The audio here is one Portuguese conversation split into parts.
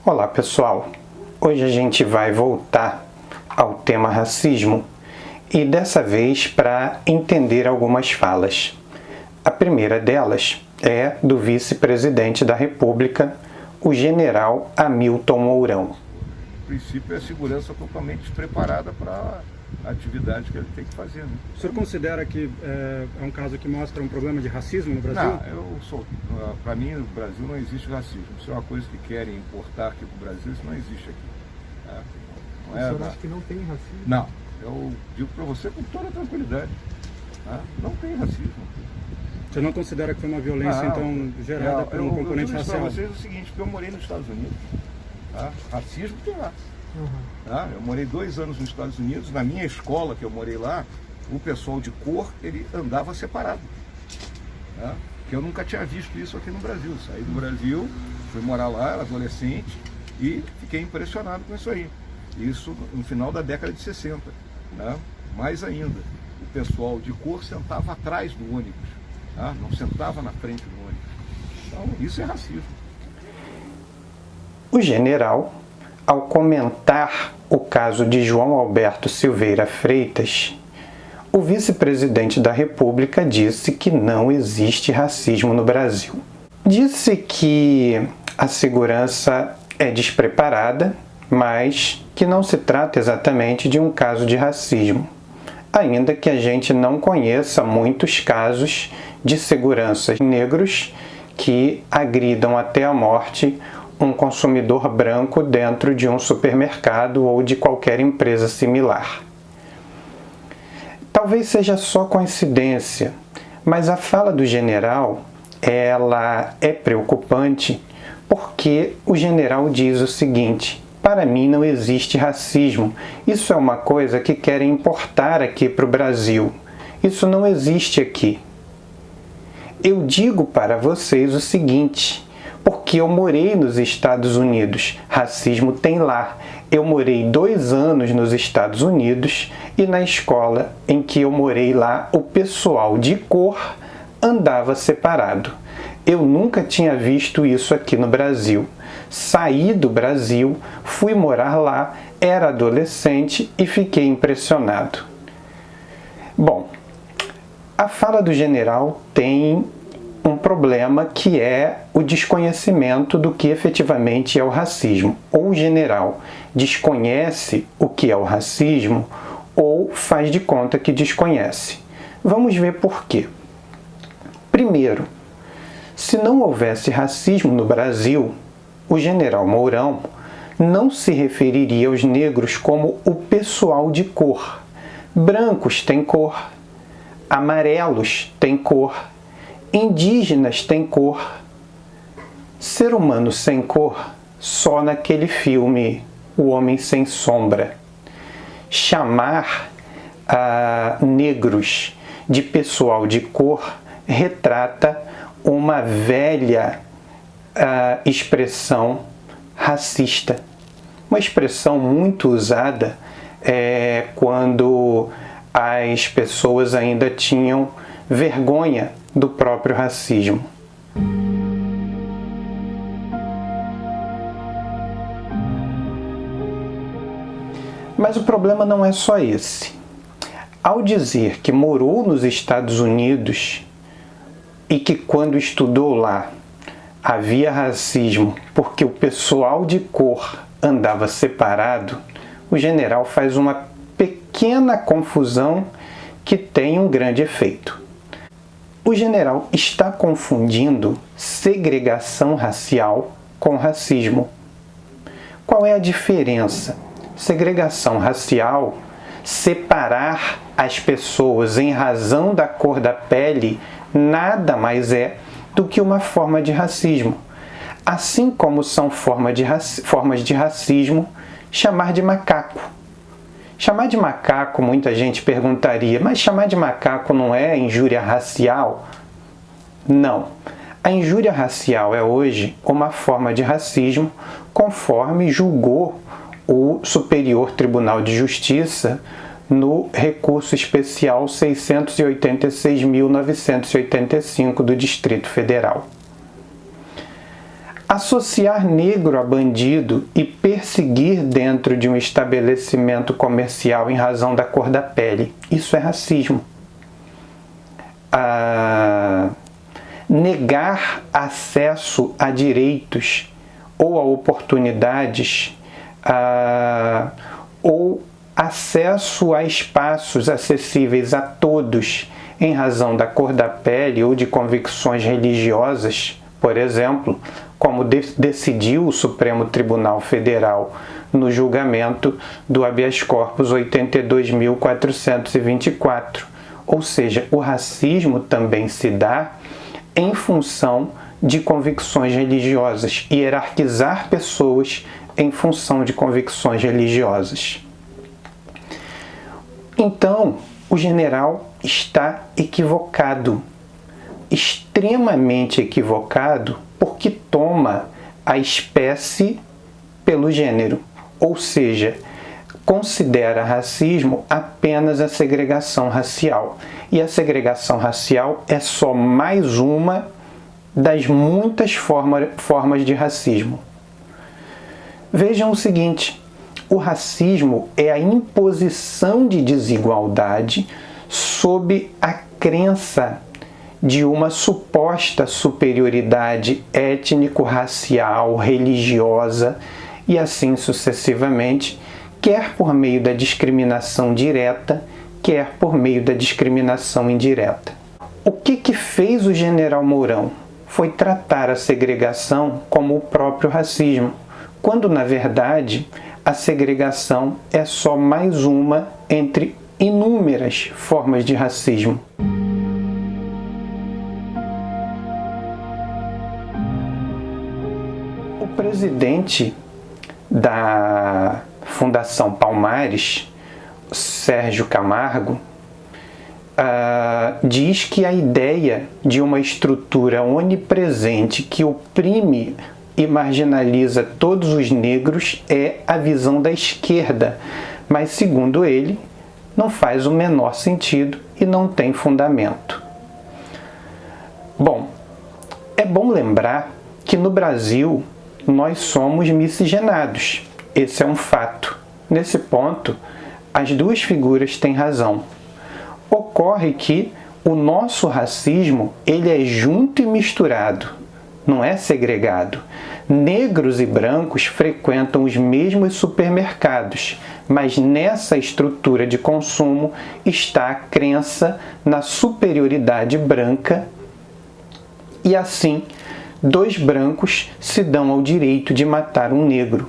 Olá pessoal, hoje a gente vai voltar ao tema racismo e dessa vez para entender algumas falas. A primeira delas é do vice-presidente da República, o general Hamilton Mourão. O princípio é a segurança totalmente despreparada para a atividade que ele tem que fazer. Né? O senhor considera que é um caso que mostra um problema de racismo no Brasil? Não, para mim no Brasil não existe racismo. Isso é uma coisa que querem importar aqui para o Brasil, isso não existe aqui. Tá? O senhor acha que não tem racismo? Não, eu digo para você com toda tranquilidade. Tá? Não tem racismo. O senhor não considera que foi uma violência então gerada por um componente racial? Eu vou dizer o seguinte, porque eu morei nos Estados Unidos. Tá? Racismo tem lá. Tá? Eu morei 2 anos nos Estados Unidos, na minha escola que eu morei lá, o pessoal de cor, ele andava separado. Tá? Que eu nunca tinha visto isso aqui no Brasil. Saí do Brasil, fui morar lá, era adolescente, e fiquei impressionado com isso aí. Isso no final da década de 60. Tá? Mais ainda, o pessoal de cor sentava atrás do ônibus, tá? Não sentava na frente do ônibus. Então, isso é racismo. O general, ao comentar o caso de João Alberto Silveira Freitas, o vice-presidente da República disse que não existe racismo no Brasil. Disse que a segurança é despreparada, mas que não se trata exatamente de um caso de racismo, ainda que a gente não conheça muitos casos de seguranças negros que agridam até a morte um consumidor branco dentro de um supermercado ou de qualquer empresa similar. Talvez seja só coincidência, mas a fala do general, ela é preocupante porque o general diz o seguinte: para mim não existe racismo, isso é uma coisa que querem importar aqui para o Brasil, isso não existe aqui. Eu digo para vocês o seguinte, porque eu morei nos Estados Unidos, racismo tem lá. Eu morei 2 anos nos Estados Unidos e na escola em que eu morei lá, o pessoal de cor andava separado. Eu nunca tinha visto isso aqui no Brasil. Saí do Brasil, fui morar lá, era adolescente e fiquei impressionado. Bom, a fala do general tem um problema que é o desconhecimento do que efetivamente é o racismo. Ou o general desconhece o que é o racismo ou faz de conta que desconhece. Vamos ver por quê. Primeiro, se não houvesse racismo no Brasil, o general Mourão não se referiria aos negros como o pessoal de cor. Brancos têm cor, amarelos têm cor, indígenas têm cor. Ser humano sem cor, só naquele filme O Homem Sem Sombra. Chamar negros de pessoal de cor retrata uma velha expressão racista. Uma expressão muito usada quando as pessoas ainda tinham vergonha do próprio racismo. Mas o problema não é só esse. Ao dizer que morou nos Estados Unidos e que quando estudou lá havia racismo porque o pessoal de cor andava separado, o general faz uma pequena confusão que tem um grande efeito. O general está confundindo segregação racial com racismo. Qual é a diferença? Segregação racial, separar as pessoas em razão da cor da pele, nada mais é do que uma forma de racismo. Assim como são formas de racismo chamar de macaco. Chamar de macaco, muita gente perguntaria, mas chamar de macaco não é injúria racial? Não. A injúria racial é hoje uma forma de racismo conforme julgou o Superior Tribunal de Justiça no recurso especial 686.985 do Distrito Federal. Associar negro a bandido e perseguir dentro de um estabelecimento comercial em razão da cor da pele, isso é racismo. Negar acesso a direitos ou a oportunidades ou acesso a espaços acessíveis a todos em razão da cor da pele ou de convicções religiosas, por exemplo, como decidiu o Supremo Tribunal Federal no julgamento do habeas corpus 82.424. Ou seja, o racismo também se dá em função de convicções religiosas, hierarquizar pessoas em função de convicções religiosas. Então, o general está equivocado, extremamente equivocado, porque toma a espécie pelo gênero, ou seja, considera racismo apenas a segregação racial. E a segregação racial é só mais uma das muitas formas de racismo. Vejam o seguinte: o racismo é a imposição de desigualdade sob a crença de uma suposta superioridade étnico-racial, religiosa e assim sucessivamente, quer por meio da discriminação direta, quer por meio da discriminação indireta. O que fez o general Mourão? Foi tratar a segregação como o próprio racismo, quando, na verdade, a segregação é só mais uma entre inúmeras formas de racismo. O presidente da Fundação Palmares, Sérgio Camargo, diz que a ideia de uma estrutura onipresente que oprime e marginaliza todos os negros é a visão da esquerda, mas, segundo ele, não faz o menor sentido e não tem fundamento. Bom, é bom lembrar que no Brasil nós somos miscigenados. Esse é um fato. Nesse ponto, as duas figuras têm razão. Ocorre que o nosso racismo ele é junto e misturado, não é segregado. Negros e brancos frequentam os mesmos supermercados, mas nessa estrutura de consumo está a crença na superioridade branca e assim, dois brancos se dão ao direito de matar um negro,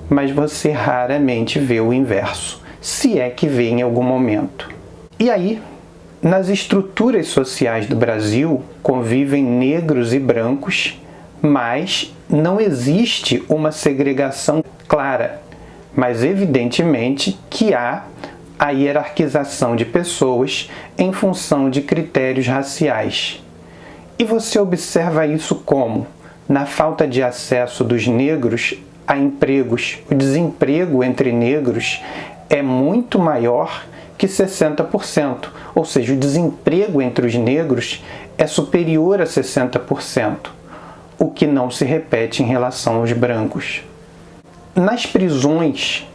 mas você raramente vê o inverso, se é que vê em algum momento. E aí, nas estruturas sociais do Brasil, convivem negros e brancos, mas não existe uma segregação clara, mas evidentemente que há a hierarquização de pessoas em função de critérios raciais. E você observa isso como? Na falta de acesso dos negros a empregos. O desemprego entre negros é muito maior que 60%, ou seja, o desemprego entre os negros é superior a 60%, o que não se repete em relação aos brancos. Nas prisões,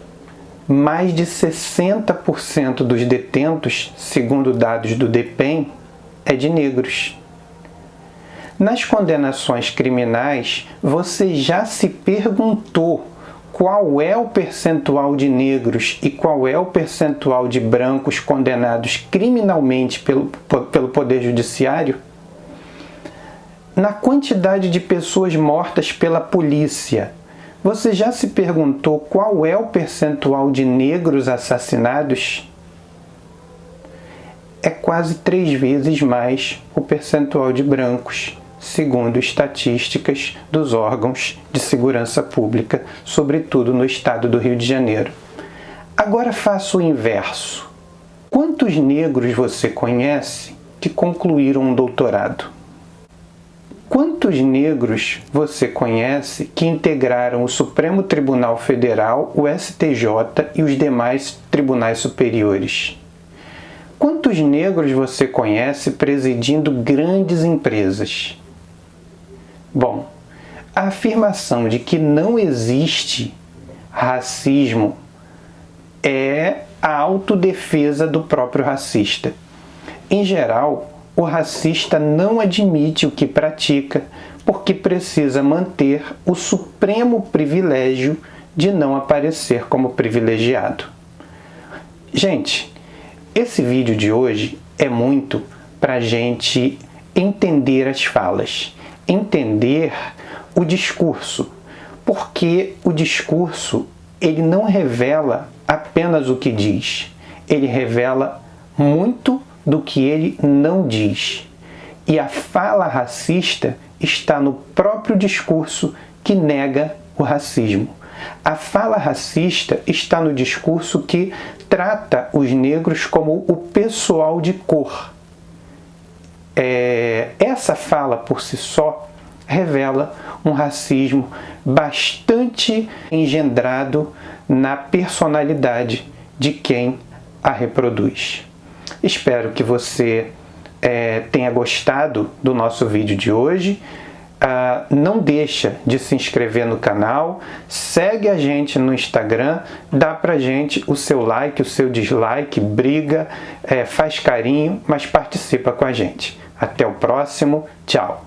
mais de 60% dos detentos, segundo dados do DEPEN, é de negros. Nas condenações criminais, você já se perguntou qual é o percentual de negros e qual é o percentual de brancos condenados criminalmente pelo Poder Judiciário? Na quantidade de pessoas mortas pela polícia, você já se perguntou qual é o percentual de negros assassinados? É quase 3 vezes mais o percentual de brancos, segundo estatísticas dos órgãos de segurança pública, sobretudo no estado do Rio de Janeiro. Agora faça o inverso. Quantos negros você conhece que concluíram um doutorado? Quantos negros você conhece que integraram o Supremo Tribunal Federal, o STJ e os demais tribunais superiores? Quantos negros você conhece presidindo grandes empresas? Bom, a afirmação de que não existe racismo é a autodefesa do próprio racista. Em geral, o racista não admite o que pratica porque precisa manter o supremo privilégio de não aparecer como privilegiado. Gente, esse vídeo de hoje é muito para a gente entender as falas, entender o discurso, porque o discurso ele não revela apenas o que diz, ele revela muito do que ele não diz. E a fala racista está no próprio discurso que nega o racismo. A fala racista está no discurso que trata os negros como o pessoal de cor. Essa fala por si só revela um racismo bastante engendrado na personalidade de quem a reproduz. Espero que você tenha gostado do nosso vídeo de hoje. Não deixa de se inscrever no canal, segue a gente no Instagram, dá pra gente o seu like, o seu dislike, briga, faz carinho, mas participa com a gente. Até o próximo, tchau!